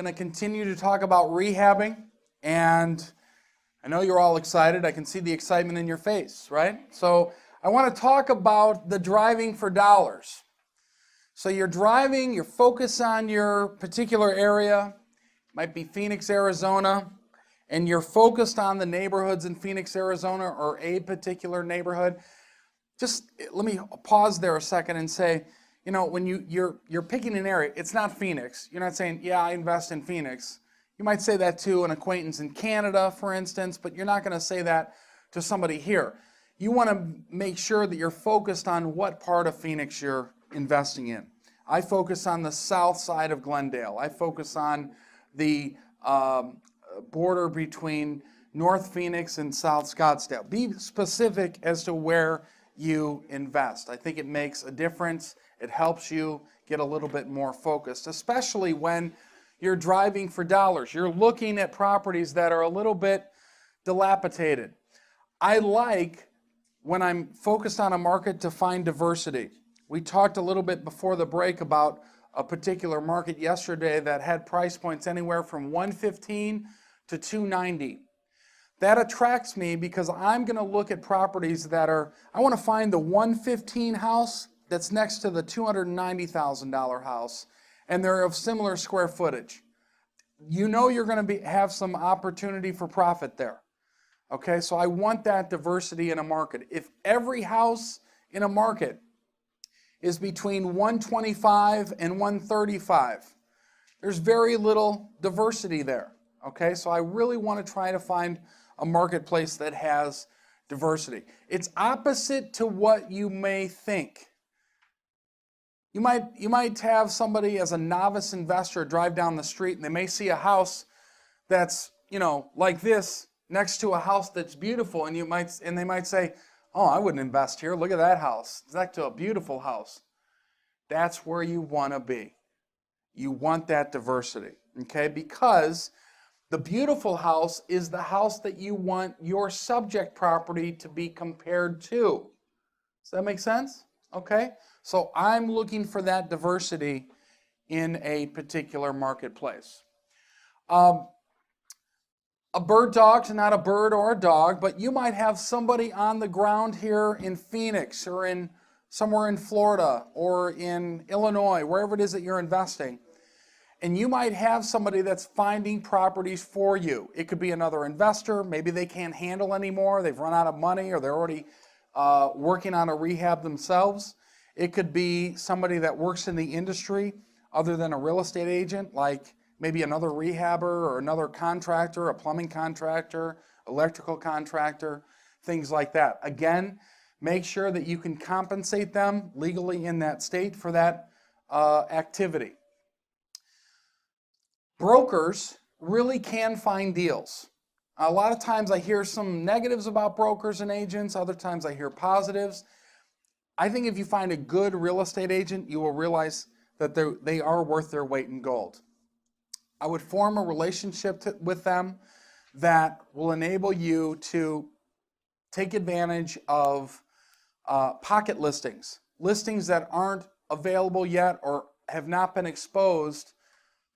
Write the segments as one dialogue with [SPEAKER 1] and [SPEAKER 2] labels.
[SPEAKER 1] going to continue to talk about rehabbing, and I know you're all excited. I can see the excitement in your face, right? So I want to talk about the driving for dollars. So you're driving, you're focused on your particular area, might be Phoenix, Arizona, and you're focused on the neighborhoods in Phoenix, Arizona, or a particular neighborhood. Just let me pause there a second and say, you know, when you're picking an area, it's not Phoenix. You're not saying, yeah, I invest in Phoenix. You might say that to an acquaintance in Canada, for instance, but you're not going to say that to somebody here. You want to make sure that you're focused on what part of Phoenix you're investing in. I focus on the south side of Glendale. I focus on the border between North Phoenix and South Scottsdale. Be specific as to where you invest. I think it makes a difference. It helps you get a little bit more focused, especially when you're driving for dollars. You're looking at properties that are a little bit dilapidated. I like, when I'm focused on a market, to find diversity. We talked a little bit before the break about a particular market yesterday that had price points anywhere from $115 to $290. That attracts me because I'm going to look at properties that are, I want to find the $115 house that's next to the $290,000 house, and they're of similar square footage. You know you're going to have some opportunity for profit there. Okay, so I want that diversity in a market. If every house in a market is between 125 and 135, there's very little diversity there. Okay, so I really want to try to find a marketplace that has diversity. It's opposite to what you may think. You might have somebody as a novice investor drive down the street and they may see a house that's, you know, like this next to a house that's beautiful, and they might say, "Oh, I wouldn't invest here. Look at that house. It's next to a beautiful house." That's where you want to be. You want that diversity, okay? Because the beautiful house is the house that you want your subject property to be compared to. Does that make sense? Okay? So I'm looking for that diversity in a particular marketplace. A bird dog's not a bird or a dog, but you might have somebody on the ground here in Phoenix or in somewhere in Florida or in Illinois, wherever it is that you're investing. And you might have somebody that's finding properties for you. It could be another investor. Maybe they can't handle anymore. They've run out of money, or they're already working on a rehab themselves. It could be somebody that works in the industry other than a real estate agent, like maybe another rehabber or another contractor, a plumbing contractor, electrical contractor, things like that. Again, make sure that you can compensate them legally in that state for that activity. Brokers really can find deals. A lot of times I hear some negatives about brokers and agents. Other times I hear positives. I think if you find a good real estate agent, you will realize that they are worth their weight in gold. I would form a relationship with them that will enable you to take advantage of pocket listings, listings that aren't available yet or have not been exposed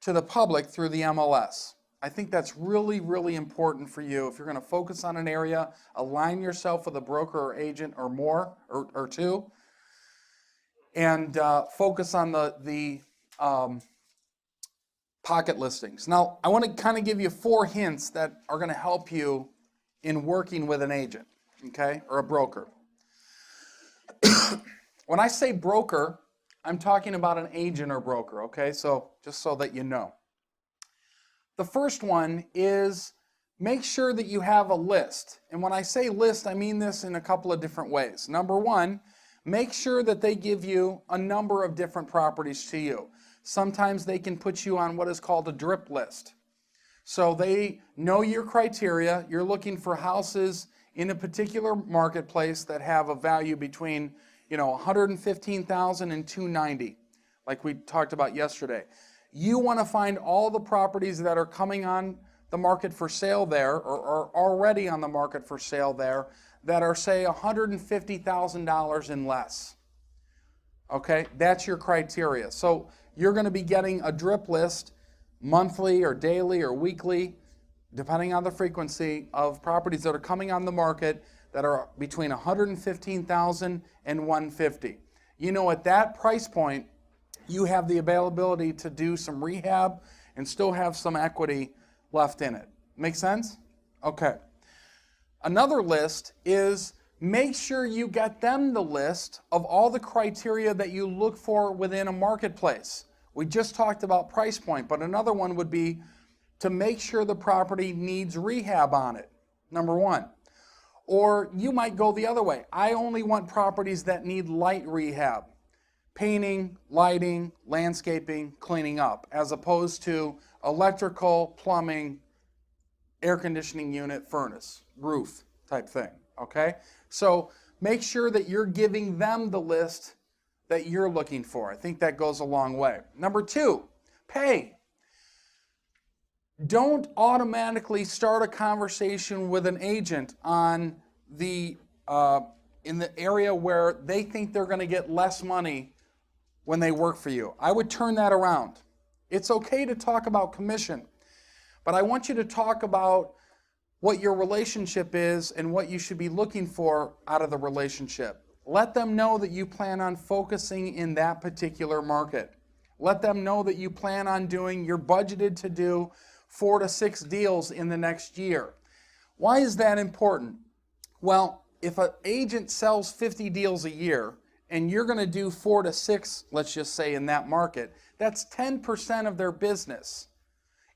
[SPEAKER 1] to the public through the MLS. I think that's really, really important for you. If you're going to focus on an area, align yourself with a broker or agent or more, or two, and focus on the pocket listings. Now, I want to kind of give you 4 hints that are going to help you in working with an agent, okay, or a broker. When I say broker, I'm talking about an agent or broker, okay? So just so that you know. The first one is make sure that you have a list. And when I say list, I mean this in a couple of different ways. Number one, make sure that they give you a number of different properties to you. Sometimes they can put you on what is called a drip list. So they know your criteria. You're looking for houses in a particular marketplace that have a value between, you know, $115,000 and $290,000, like we talked about yesterday. You want to find all the properties that are coming on the market for sale there, or are already on the market for sale there, that are, say, $150,000 and less. Okay, that's your criteria. So you're going to be getting a drip list monthly or daily or weekly, depending on the frequency, of properties that are coming on the market that are between $115,000 and $150,000. You know, at that price point, you have the availability to do some rehab and still have some equity left in it. Make sense? Okay. Another list is make sure you get them the list of all the criteria that you look for within a marketplace. We just talked about price point, but another one would be to make sure the property needs rehab on it, number one. Or you might go the other way. I only want properties that need light rehab. Painting, lighting, landscaping, cleaning up, as opposed to electrical, plumbing, air conditioning unit, furnace, roof type thing, okay? So make sure that you're giving them the list that you're looking for. I think that goes a long way. Number two, pay. Don't automatically start a conversation with an agent on in the area where they think they're going to get less money when they work for you. I would turn that around. It's okay to talk about commission, but I want you to talk about what your relationship is and what you should be looking for out of the relationship. Let them know that you plan on focusing in that particular market. Let them know that you plan on doing, you're budgeted to do 4 to 6 deals in the next year. Why is that important? Well, if an agent sells 50 deals a year and you're going to do 4 to 6, let's just say, in that market, that's 10% of their business.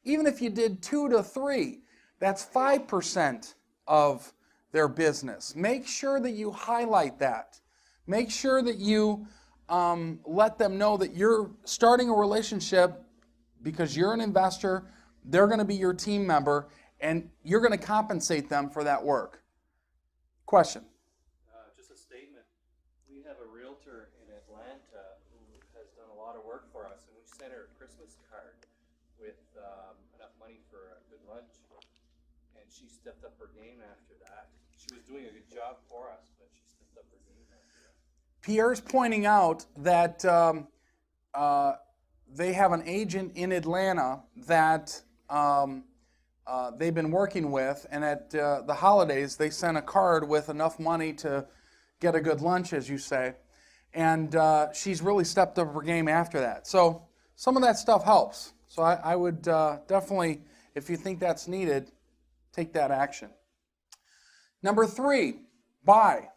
[SPEAKER 1] Even if you did 2 to 3, that's 5% of their business. Make sure that you highlight that. Make sure that you let them know that you're starting a relationship because you're an investor, they're going to be your team member, and you're going to compensate them for that work. Question?
[SPEAKER 2] Just a statement. We have a realtor in Atlanta who has done a lot of work for us, and we sent her a Christmas card with enough money for a good lunch, and she stepped up her game after that. She was doing a good job for us, but she stepped up her game after that.
[SPEAKER 1] Pierre's pointing out that they have an agent in Atlanta that they've been working with, and at the holidays they sent a card with enough money to get a good lunch, as you say, and she's really stepped up her game after that. So some of that stuff helps. So I would definitely, if you think that's needed, take that action. Number 3, buy.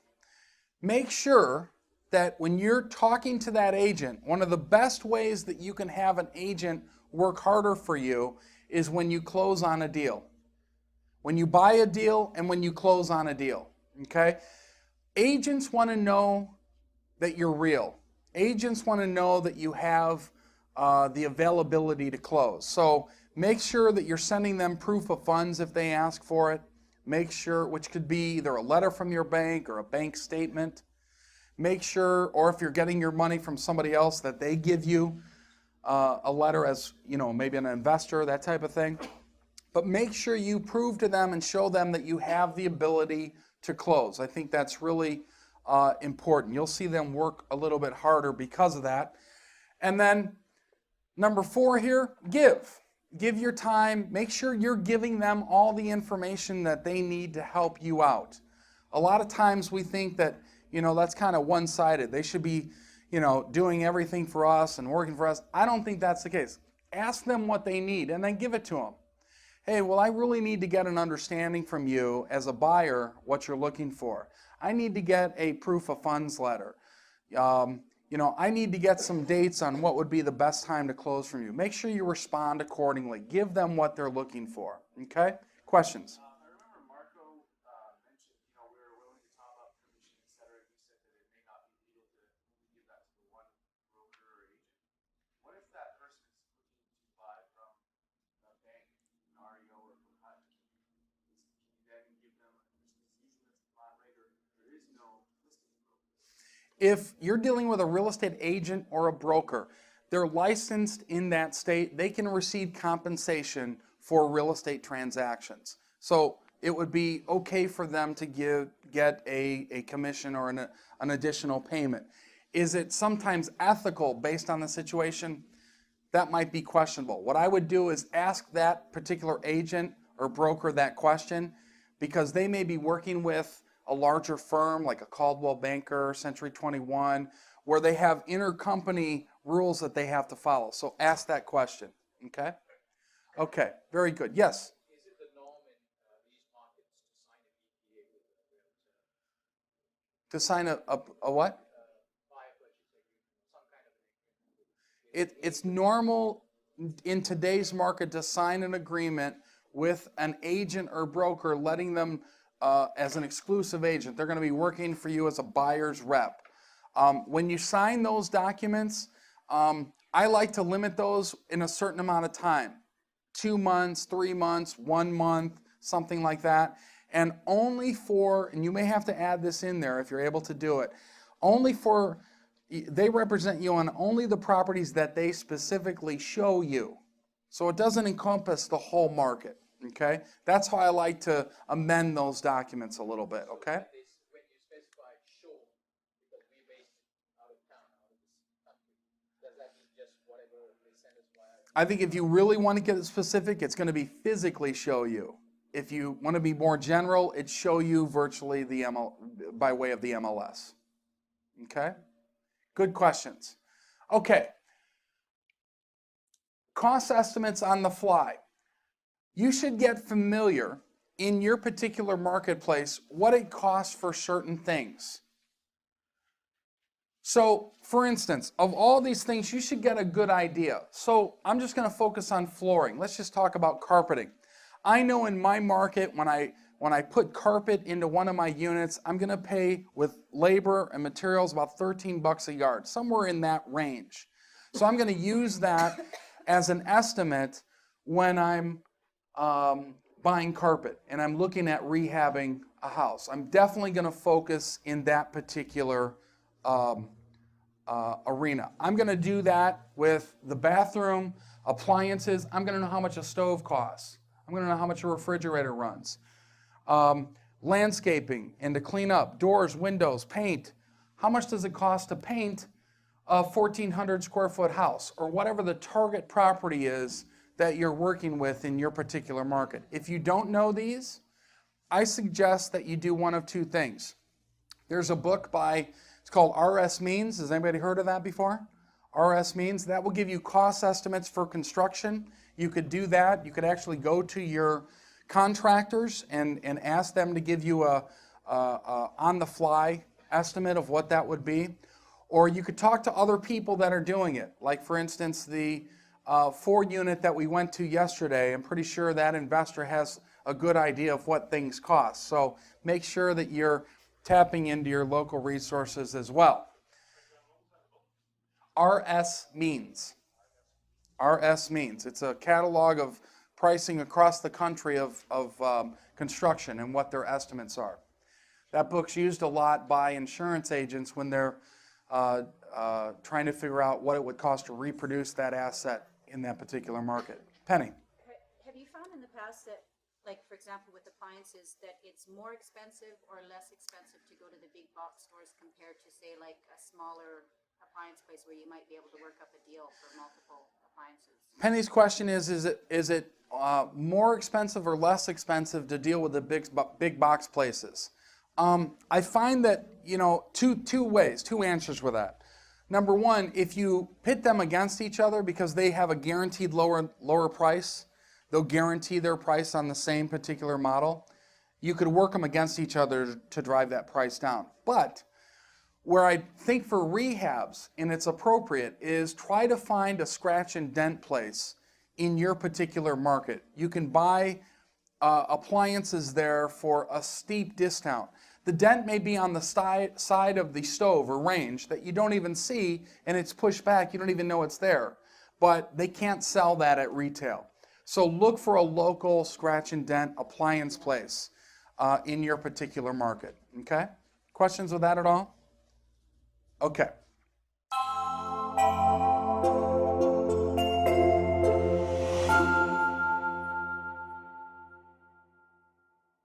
[SPEAKER 1] Make sure that when you're talking to that agent, one of the best ways that you can have an agent work harder for you is when you close on a deal. When you buy a deal and when you close on a deal, okay? Agents want to know that you're real. Agents want to know that you have the availability to close. So make sure that you're sending them proof of funds if they ask for it. Make sure, which could be either a letter from your bank or a bank statement. Make sure, or if you're getting your money from somebody else, that they give you a letter as, you know, maybe an investor, that type of thing. But make sure you prove to them and show them that you have the ability to close. I think that's really important. You'll see them work a little bit harder because of that. And then number 4 here, give. Give your time. Make sure you're giving them all the information that they need to help you out. A lot of times we think that, you know, that's kind of one-sided. They should be, you know, doing everything for us and working for us. I don't think that's the case. Ask them what they need and then give it to them. Hey, well, I really need to get an understanding from you as a buyer what you're looking for. I need to get a proof of funds letter. You know, I need to get some dates on what would be the best time to close from you. Make sure you respond accordingly. Give them what they're looking for. Okay? Questions?
[SPEAKER 3] I remember Marco mentioned, you know, we were willing to top up commission, et cetera. You said that it may not be legal to give that to the one broker or agent. What if that person is looking to buy from a bank, an REO, or from HUD? Can you then give them, usually that's a flat rate, or there is no listing broker?
[SPEAKER 1] If you're dealing with a real estate agent or a broker, they're licensed in that state, they can receive compensation for real estate transactions. So it would be okay for them to get a commission or an additional payment. Is it sometimes ethical based on the situation? that might be questionable. What I would do is ask that particular agent or broker that question, because they may be working with a larger firm like a Caldwell Banker, Century 21, where they have intercompany rules that they have to follow. So ask that question, okay? Okay, very good. Yes?
[SPEAKER 3] Is it the norm in these markets to sign a PPA with
[SPEAKER 1] To sign a what?
[SPEAKER 3] buyer purchase agreement, some kind of an agreement?
[SPEAKER 1] It's normal in today's market to sign an agreement with an agent or broker, letting them as an exclusive agent. They're going to be working for you as a buyer's rep. When you sign those documents, I like to limit those in a certain amount of time. 2 months, 3 months, 1 month, something like that. And only for, and you may have to add this in there if you're able to do it, only for, they represent you on only the properties that they specifically show you. So it doesn't encompass the whole market, okay? That's how I like to amend those documents a little bit, okay?
[SPEAKER 3] When you specify shore, because we're based out of town, out of this country, does that mean just whatever they send us via?
[SPEAKER 1] I think if you really want to get it specific, it's going to be physically show you. If you want to be more general, it's show you virtually by way of the MLS. Okay? Good questions. Okay. Cost estimates on the fly. You should get familiar in your particular marketplace what it costs for certain things. So, for instance, of all these things, you should get a good idea. So, I'm just going to focus on flooring. Let's just talk about carpeting. I know in my market, when I put carpet into one of my units, I'm going to pay with labor and materials about $13 a yard, somewhere in that range. So I'm going to use that as an estimate when I'm buying carpet and I'm looking at rehabbing a house. I'm definitely going to focus in that particular arena. I'm going to do that with the bathroom, appliances. I'm going to know how much a stove costs. I'm going to know how much a refrigerator runs. Landscaping and to clean up, doors, windows, paint. How much does it cost to paint a 1,400 square foot house, or whatever the target property is that you're working with in your particular market? If you don't know these, I suggest that you do one of two things. There's a book it's called R.S. Means. Has anybody heard of that before? R.S. Means. That will give you cost estimates for construction. You could do that. You could actually go to your contractors and ask them to give you a on-the-fly estimate of what that would be. Or you could talk to other people that are doing it. Like, for instance, the 4-unit that we went to yesterday, I'm pretty sure that investor has a good idea of what things cost. So make sure that you're tapping into your local resources as well. R.S. Means. R.S. Means. It's a catalog of pricing across the country of construction and what their estimates are. That book's used a lot by insurance agents when they're trying to figure out what it would cost to reproduce that asset in that particular market. Penny.
[SPEAKER 4] Have you found in the past that, like, for example, with appliances, that it's more expensive or less expensive to go to the big box stores compared to, say, like a smaller appliance place where you might be able to work up a deal for multiple appliances?
[SPEAKER 1] Penny's question is it more expensive or less expensive to deal with the big box places? I find that, two answers with that. Number one, if you pit them against each other because they have a guaranteed lower price, they'll guarantee their price on the same particular model, you could work them against each other to drive that price down. But where I think for rehabs, and it's appropriate, is try to find a scratch and dent place in your particular market. You can buy appliances there for a steep discount. The dent may be on the side of the stove or range that you don't even see, and it's pushed back. You don't even know it's there. But they can't sell that at retail. So look for a local scratch and dent appliance place in your particular market. Okay? Questions with that at all? Okay.